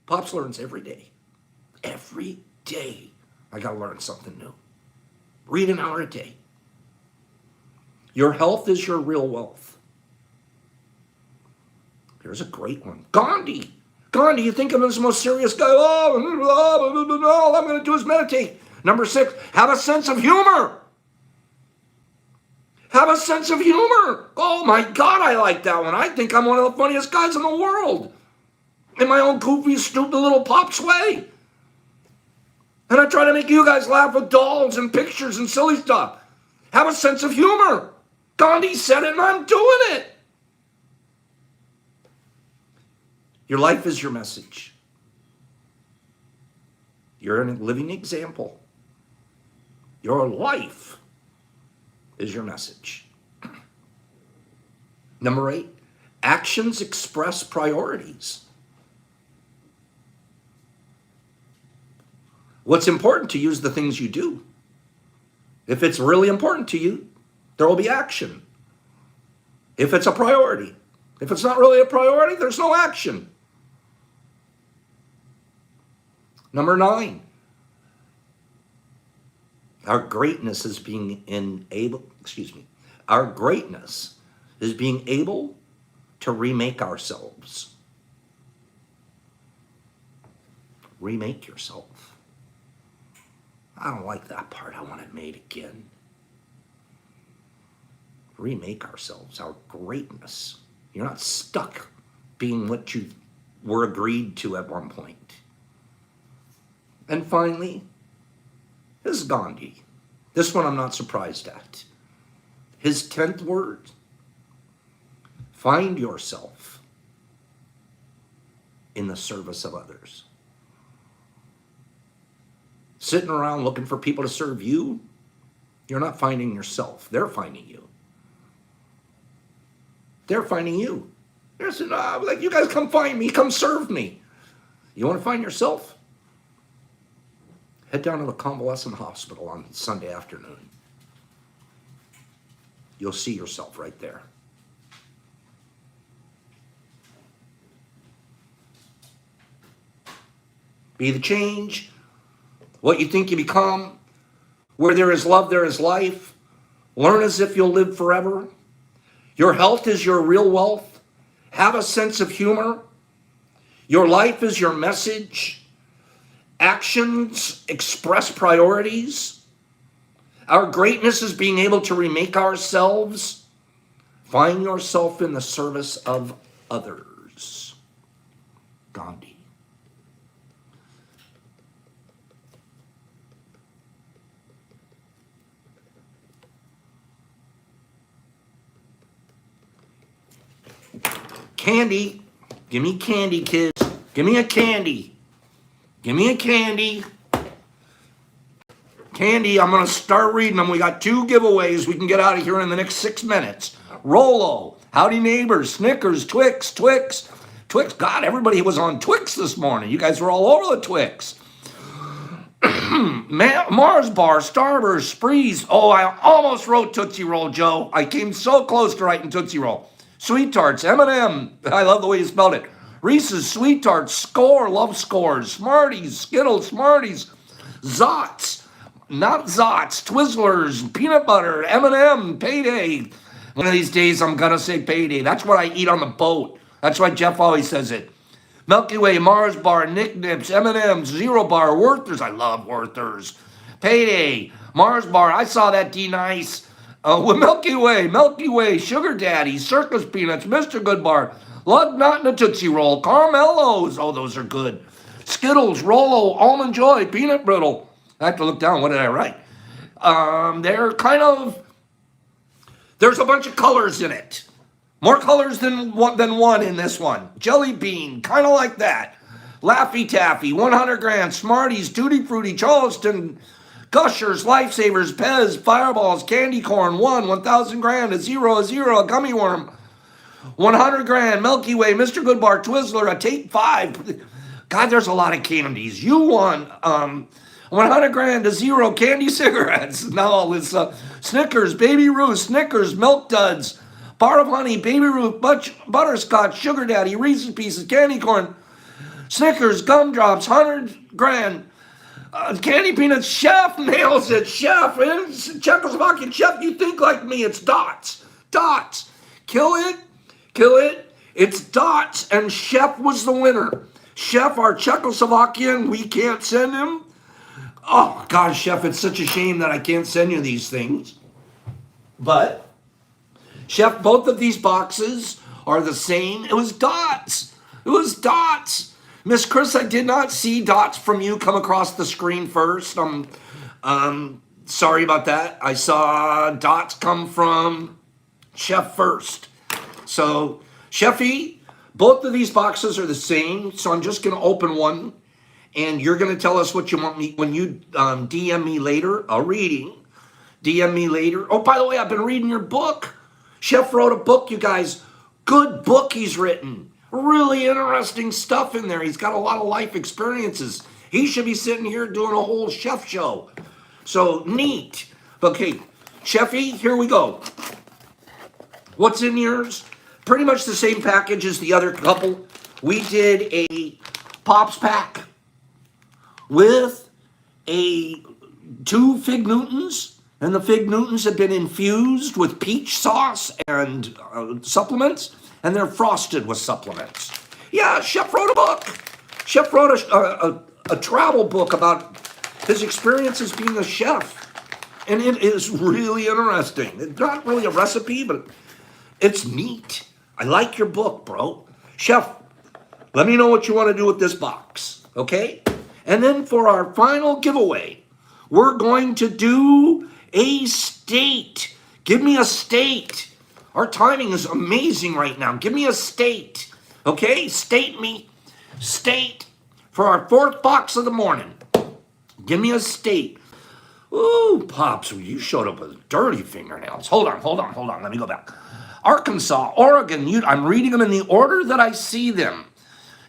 [SPEAKER 1] Pops learns every day. Every day I got to learn something new. Read an hour a day. Your health is your real wealth. Here's a great one. Gandhi. Gandhi, you think of him as the most serious guy. All I'm going to do is meditate. Number 6, have a sense of humor. Have a sense of humor. Oh my God, I like that one. I think I'm one of the funniest guys in the world. In my own goofy, stupid little Pops way. And I try to make you guys laugh with dolls and pictures and silly stuff. Have a sense of humor. Gandhi said it and I'm doing it. Your life is your message. You're a living example. Your life is your message. Number 8, actions express priorities. What's important to you is the things you do. If it's really important to you, there will be action. If it's a priority. If it's not really a priority, there's no action. Number 9, our greatness is being able to remake ourselves. Remake yourself. I don't like that part. I want it made again. Remake ourselves, our greatness. You're not stuck being what you were agreed to at one point. And finally, this is Gandhi. This one I'm not surprised at. His 10th word, find yourself in the service of others. Sitting around looking for people to serve you, you're not finding yourself. They're finding you. They're finding you. They're saying, like, you guys come find me, come serve me. You want to find yourself? Head down to the convalescent hospital on Sunday afternoon. You'll see yourself right there. Be the change. What you think you become. Where there is love, there is life. Learn as if you'll live forever. Your health is your real wealth. Have a sense of humor. Your life is your message. Actions express priorities. Our greatness is being able to remake ourselves. Find yourself in the service of others. Gandhi. Candy. Give me candy, kids. Give me a candy. Give me a candy. Candy, I'm going to start reading them. We got 2 giveaways. We can get out of here in the next 6 minutes. Rolo, Howdy Neighbors, Snickers, Twix. God, everybody was on Twix this morning. You guys were all over the Twix. Mars Bar, Starburst, Sprees. Oh, I almost wrote Tootsie Roll, Joe. I came so close to writing Tootsie Roll. Sweet Tarts, M&M. I love the way you spelled it. Reese's, Sweet Tarts, Score, love Scores, Smarties, Skittles, Smarties, Zots, not Zots, Twizzlers, Peanut Butter, M&M, Payday. One of these days I'm going to say Payday. That's what I eat on the boat. That's why Jeff always says it. Milky Way, Mars Bar, Nick Nips, M&M's, Zero Bar, Werther's. I love Werther's. Payday, Mars Bar. I saw that D-Nice. With Milky Way, Sugar Daddy, Circus Peanuts, Mr. Good Bar, Lug Nut and a Tootsie Roll, Caramellos. Oh, those are good. Skittles, Rolo, Almond Joy, Peanut Brittle. I have to look down. What did I write? They're kind of, there's a bunch of colors in it. More colors than one in this one. Jelly bean, kind of like that. Laffy Taffy, 100 grand. Smarties, Tutti Frutti, Charleston, Gushers, Lifesavers, Pez, Fireballs, Candy Corn, 1,000 grand. A zero, a gummy worm. 100 grand. Milky Way, Mr. Goodbar, Twizzler, a Tape 5. God, there's a lot of candies. You won 100 grand. A zero, candy cigarettes. Now all this Snickers, Baby Ruth, Snickers, Milk Duds, Bar of Honey, Baby Ruth, Butterscotch, Sugar Daddy, Reese's Pieces, Candy Corn, Snickers, Gumdrops, 100 grand. Candy Peanuts, Chef nails it. Chef, Czechoslovakian Chef, you think like me. It's Dots. Dots. Kill it. It's Dots, and Chef was the winner. Chef, our Czechoslovakian, we can't send him. Oh, gosh, Chef, it's such a shame that I can't send you these things. But, Chef, both of these boxes are the same. It was Dots. Miss Chris, I did not see Dots from you come across the screen first. Sorry about that. I saw Dots come from Chef first. So, Chefy, both of these boxes are the same. So I'm just going to open one, and you're going to tell us what you want me when you DM me later. A reading. DM me later. Oh, by the way, I've been reading your book. Chef wrote a book, you guys. Good book he's written. Really interesting stuff in there. He's got a lot of life experiences. He should be sitting here doing a whole chef show. So neat. Okay, Chefy, here we go. What's in yours? Pretty much the same package as the other couple. We did a Pops pack with 2 Fig Newtons, and the Fig Newtons have been infused with peach sauce and supplements, and they're frosted with supplements. Yeah, Chef wrote a book. Chef wrote a travel book about his experiences being a chef, and it is really interesting. It's not really a recipe, but it's neat. I like your book, bro. Chef, let me know what you want to do with this box, okay? And then for our final giveaway, we're going to do a state. Give me a state. Our timing is amazing right now. Give me a state, okay? State for our 4th box of the morning. Give me a state. Ooh, Pops, you showed up with dirty fingernails. Hold on. Let me go back. Arkansas, Oregon, I'm reading them in the order that I see them.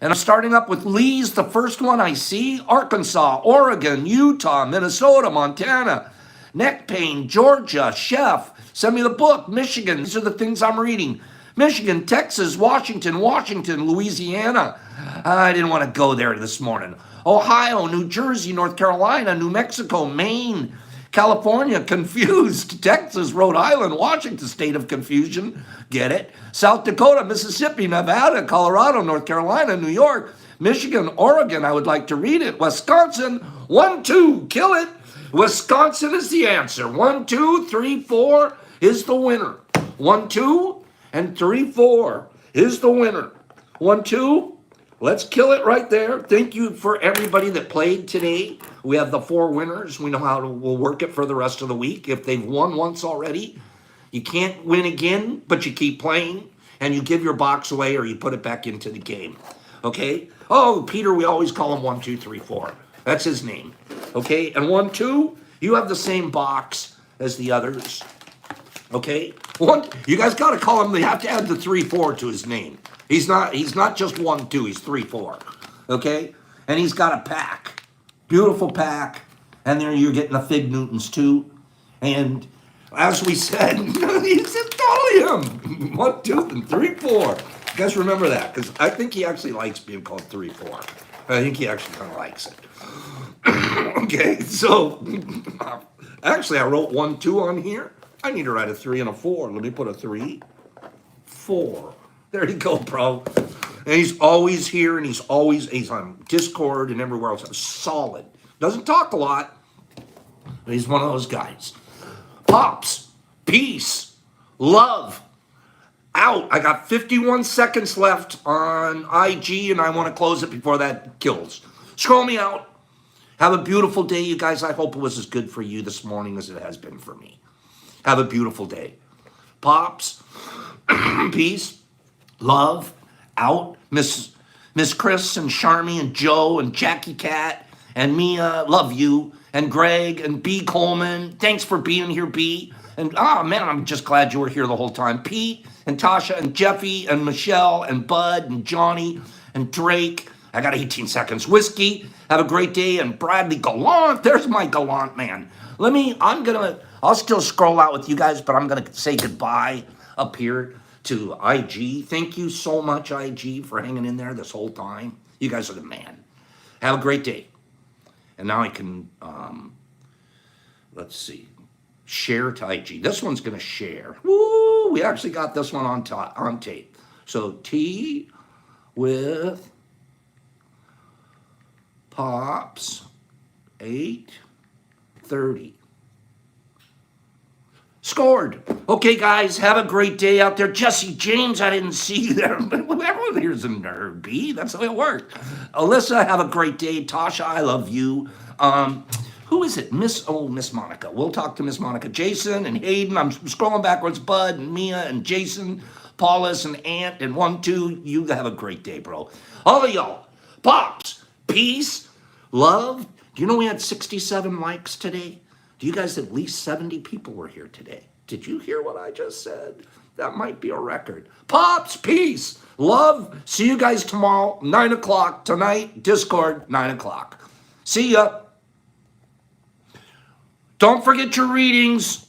[SPEAKER 1] And I'm starting up with Lee's, the first one I see. Arkansas, Oregon, Utah, Minnesota, Montana, neck pain, Georgia, Chef, send me the book, Michigan. These are the things I'm reading. Michigan, Texas, Washington, Louisiana. I didn't want to go there this morning. Ohio, New Jersey, North Carolina, New Mexico, Maine, California, confused. Texas, Rhode Island, Washington, state of confusion. Get it? South Dakota, Mississippi, Nevada, Colorado, North Carolina, New York, Michigan, Oregon. I would like to read it. Wisconsin, 1, 2, kill it. Wisconsin is the answer. 1, 2, 3, 4 is the winner. 1, 2, and 3, 4 is the winner. 1, 2. Let's kill it right there. Thank you for everybody that played today. We have the 4 winners. We know how we'll work it for the rest of the week. If they've won once already, you can't win again, but you keep playing, and you give your box away or you put it back into the game. Okay? Oh, Peter, we always call him 1, 2, 3, 4. That's his name. Okay? And 1, 2, you have the same box as the others. Okay? You guys got to call him. They have to add the 3, 4 to his name. He's not just 1, 2, he's 3, 4. Okay? And he's got a pack. Beautiful pack. And there you're getting the Fig Newtons too. And as we said, he's totally him. 1, 2, and 3, 4. You guys remember that? Because I think he actually likes being called 3, 4. I think he actually kind of likes it. Okay, so actually I wrote 1, 2 on here. I need to write a 3 and a 4. Let me put a 3, 4. There you go, bro. And he's always here, and he's on Discord and everywhere else. Solid. Doesn't talk a lot, but he's one of those guys. Pops, peace, love, out. I got 51 seconds left on IG, and I want to close it before that kills. Scroll me out. Have a beautiful day, you guys. I hope it was as good for you this morning as it has been for me. Have a beautiful day. Pops, peace, love, out. Miss Chris and Charmy and Joe and Jackie Cat and Mia, love you. And Greg and B. Coleman, thanks for being here, B. And man, I'm just glad you were here the whole time. Pete and Tasha and Jeffy and Michelle and Bud and Johnny and Drake. I got 18 seconds. Whiskey, have a great day. And Bradley Gallant, there's my Gallant man. I'll still scroll out with you guys, but I'm gonna say goodbye up here to IG. Thank you so much, IG, for hanging in there this whole time. You guys are the man. Have a great day. And now I can, let's see, share to IG. This one's gonna share. Woo, we actually got this one on tape. So T with Pops 8:30. Scored. Okay, guys, have a great day out there. Jesse James, I didn't see you there. Everyone here's a nerd, B. That's how it worked. Alyssa, have a great day. Tasha, I love you. Who is it? Miss Monica. We'll talk to Miss Monica. Jason and Hayden. I'm scrolling backwards. Bud and Mia and Jason, Paulus and Ant and 1, 2. You have a great day, bro. All of y'all. Pops, peace, love. Do you know we had 67 likes today? Do you guys, at least 70 people were here today? Did you hear what I just said? That might be a record. Pops, peace, love. See you guys tomorrow, 9 o'clock. Tonight, Discord, 9 o'clock. See ya. Don't forget your readings.